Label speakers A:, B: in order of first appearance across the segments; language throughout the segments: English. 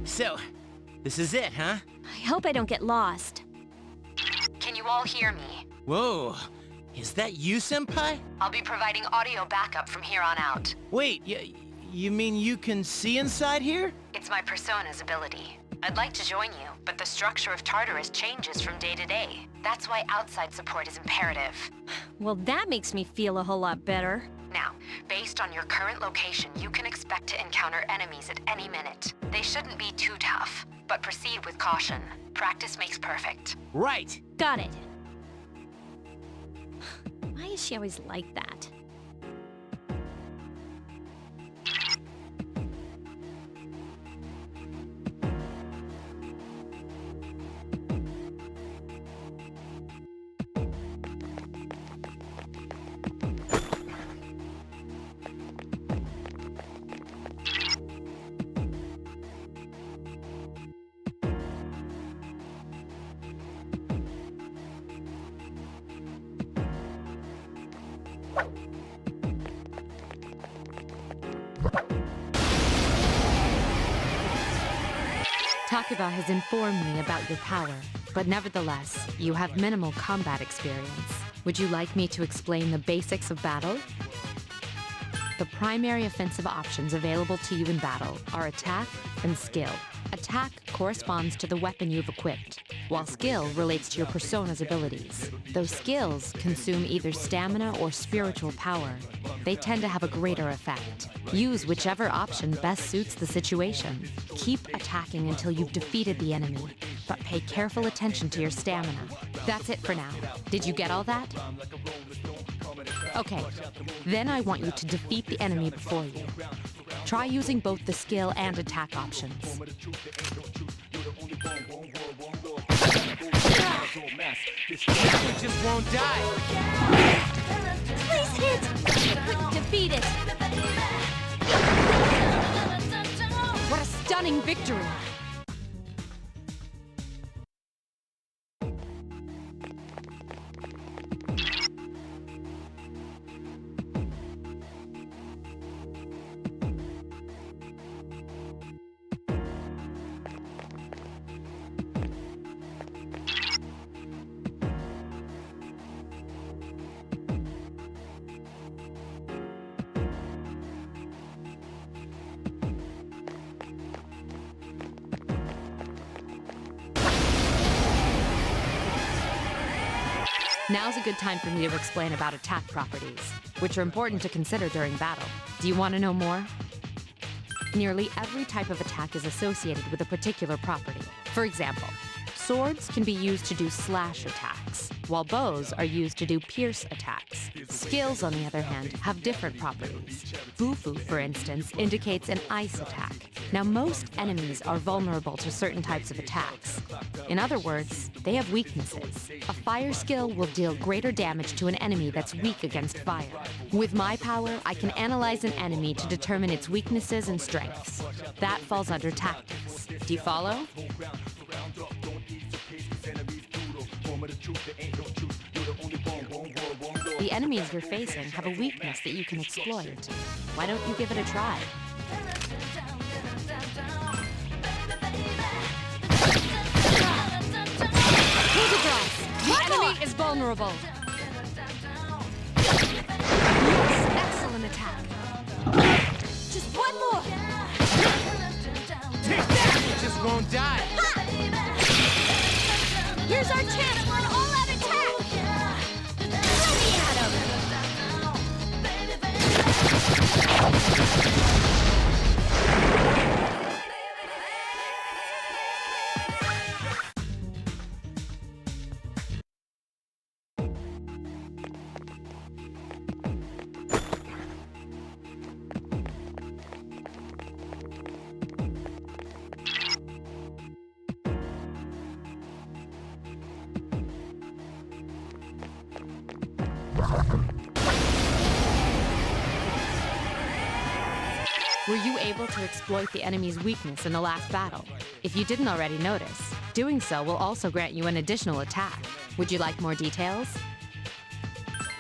A: So, this is it, huh?
B: I hope I don't get lost.
C: Can you all hear me?
A: Whoa, is that you, Senpai?
C: I'll be providing audio backup from here on out.
A: Wait, you mean you can see inside here?
C: It's my persona's ability. I'd like to join you, but the structure of Tartarus changes from day to day. That's why outside support is imperative.
B: Well, that makes me feel a whole lot better.
C: Now, based on your current location, you can expect to encounter enemies at any minute. They shouldn't be too tough, but proceed with caution. Practice makes perfect.
A: Right.
B: Got it. Why is she always like that? Takuba has informed me about your power, but nevertheless, you have minimal combat experience. Would you like me to explain the basics of battle? The primary offensive options available to you in battle are attack and skill. Attack corresponds to the weapon you've equipped, while skill relates to your persona's abilities. Those skills consume either stamina or spiritual power. They tend to have a greater effect. Use whichever option best suits the situation. Keep attacking until you've defeated the enemy, but pay careful attention to your stamina. That's it for now. Did you get all that? Okay, then I want you to defeat the enemy before you. Try using both the skill and attack options.
A: We just won't die.
B: Please hit! Defeat it! What a stunning victory! Now's a good time for me to explain about attack properties, which are important to consider during battle. Do you want to know more? Nearly every type of attack is associated with a particular property. For example, swords can be used to do slash attacks, while bows are used to do pierce attacks. Skills, on the other hand, have different properties. Bufu, for instance, indicates an ice attack. Now, most enemies are vulnerable to certain types of attacks. In other words, they have weaknesses. A fire skill will deal greater damage to an enemy that's weak against fire. With my power, I can analyze an enemy to determine its weaknesses and strengths. That falls under tactics. Do you follow? The enemies you're facing have a weakness that you can exploit. Why don't you give it a try? The enemy is vulnerable. Yes, excellent attack. Just one more.
A: Take that! We just won't die.
B: Ha! Here's our chance for an all-out attack. Throw me at him. Were you able to exploit the enemy's weakness in the last battle? If you didn't already notice, doing so will also grant you an additional attack. Would you like more details?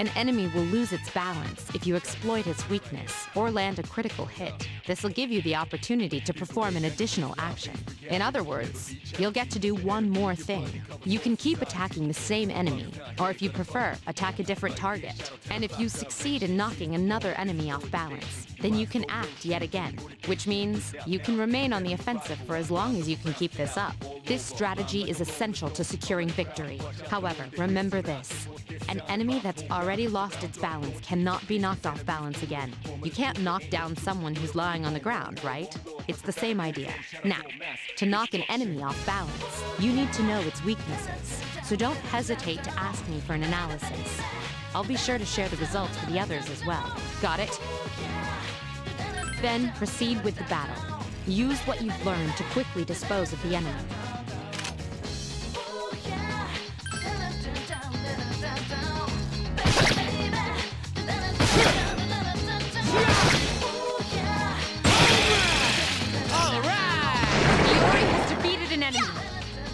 B: An enemy will lose its balance if you exploit its weakness or land a critical hit. This will give you the opportunity to perform an additional action. In other words, you'll get to do one more thing. You can keep attacking the same enemy, or if you prefer, attack a different target. And if you succeed in knocking another enemy off balance, then you can act yet again, which means you can remain on the offensive for as long as you can keep this up. This strategy is essential to securing victory. However, remember this. An enemy that's already lost its balance cannot be knocked off balance again. You can't knock down someone who's lying on the ground, right? It's the same idea. Now, to knock an enemy off balance, you need to know its weaknesses. So don't hesitate to ask me for an analysis. I'll be sure to share the results with the others as well. Got it? Then proceed with the battle. Use what you've learned to quickly dispose of the enemy.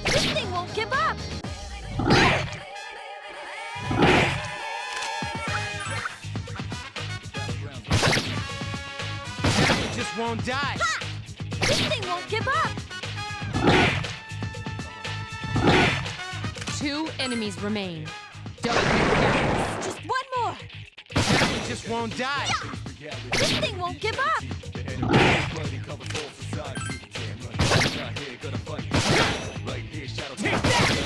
D: This thing won't give up!
A: It just won't die.
D: Ha! This thing won't give up!
B: 2 enemies remain. Don't be careless.
D: Just one more!
A: It just won't die.
D: Yeah! This thing won't give up!
A: Take that!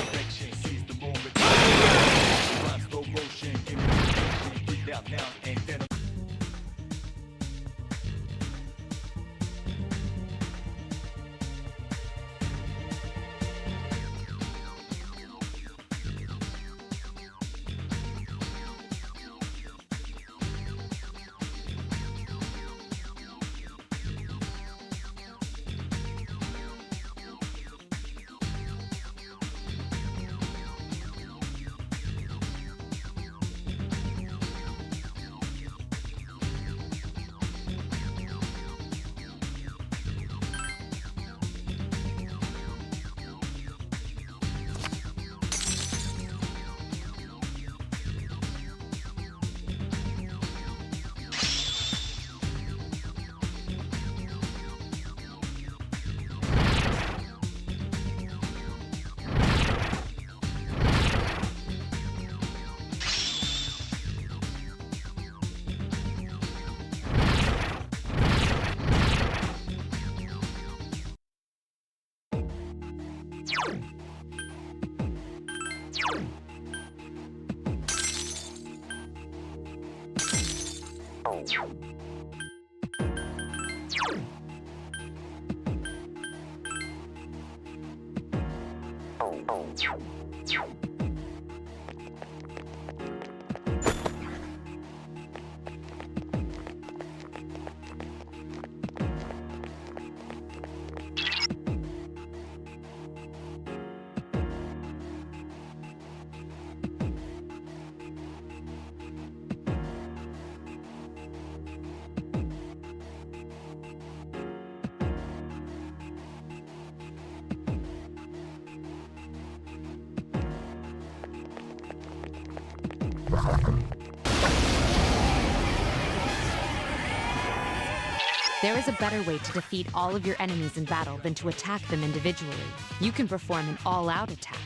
B: There is a better way to defeat all of your enemies in battle than to attack them individually. You can perform an all-out attack.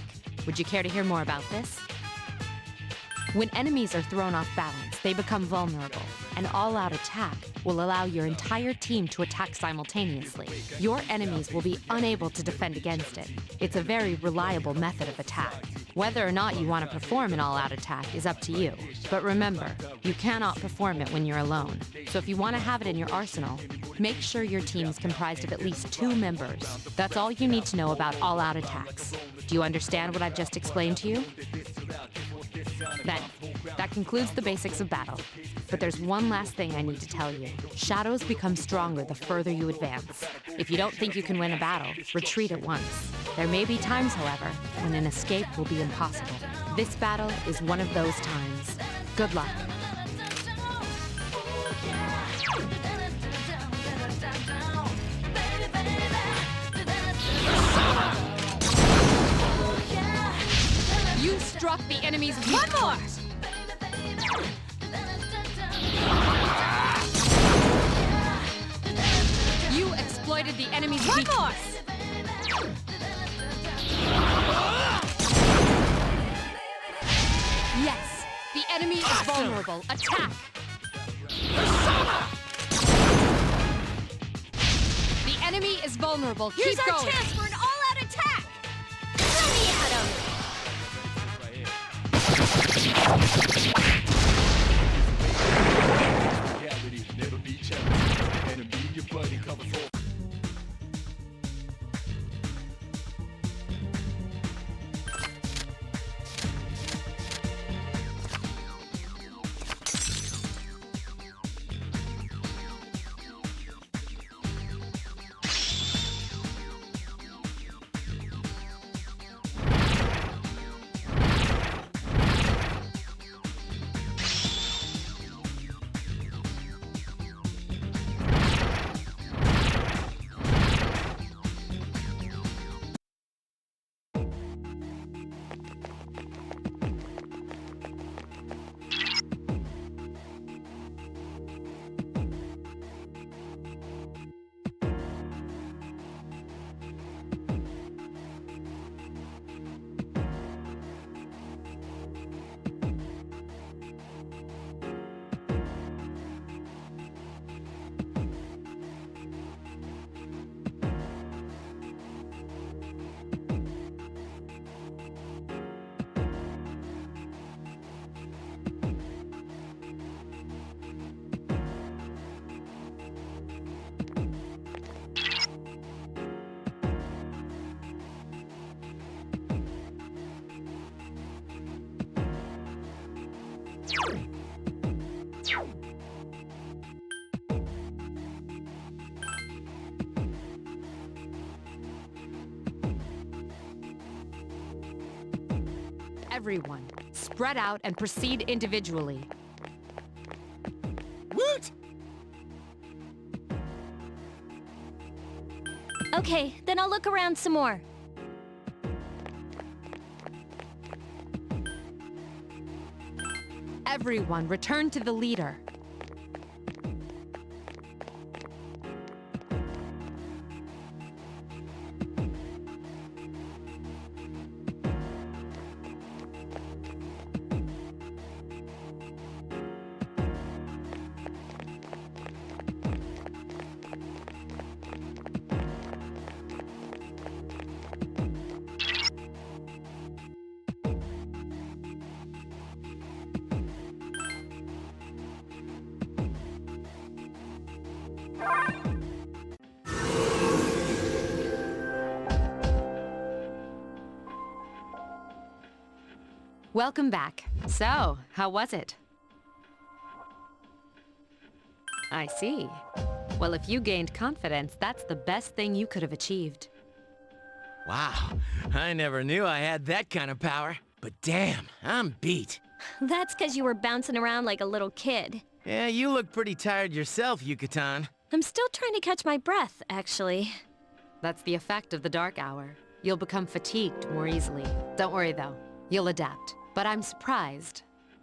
B: Would you care to hear more about this? When enemies are thrown off balance, they become vulnerable. An all-out attack will allow your entire team to attack simultaneously. Your enemies will be unable to defend against it. It's a very reliable method of attack. Whether or not you want to perform an all-out attack is up to you. But remember, you cannot perform it when you're alone. So if you want to have it in your arsenal, make sure your team is comprised of at least 2 members. That's all you need to know about all-out attacks. Do you understand what I've just explained to you? Then, that concludes the basics of battle. But there's one last thing I need to tell you. Shadows become stronger the further you advance. If you don't think you can win a battle, retreat at once. There may be times, however, when an escape will be impossible. This battle is one of those times. Good luck. You struck the enemy's weak
D: One more!
B: point. exploited the enemy's
D: One
B: weakness.
D: more!
B: Yes, the enemy is vulnerable. Attack! The enemy is vulnerable.
D: Here's
B: Keep
D: our
B: going.
D: chance for an all-out attack! Throw me at him!
E: Reality never be challenged. Enemy, your buddy, cover for.
B: Everyone, spread out and proceed individually.
A: Woot!
D: Okay, then I'll look around some more.
B: Everyone, return to the leader. Welcome back. So, how was it? I see. Well, if you gained confidence, that's the best thing you could have achieved.
A: Wow, I never knew I had that kind of power. But damn, I'm beat.
D: That's because you were bouncing around like a little kid.
A: Yeah, you look pretty tired yourself, Yucatan.
D: I'm still trying to catch my breath, actually.
B: That's the effect of the dark hour. You'll become fatigued more easily. Don't worry, though. You'll adapt. But I'm surprised.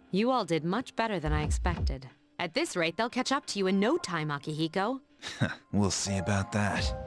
B: You all did much better than I expected. At this rate, they'll catch up to you in no time, Akihiko.
F: We'll see about that.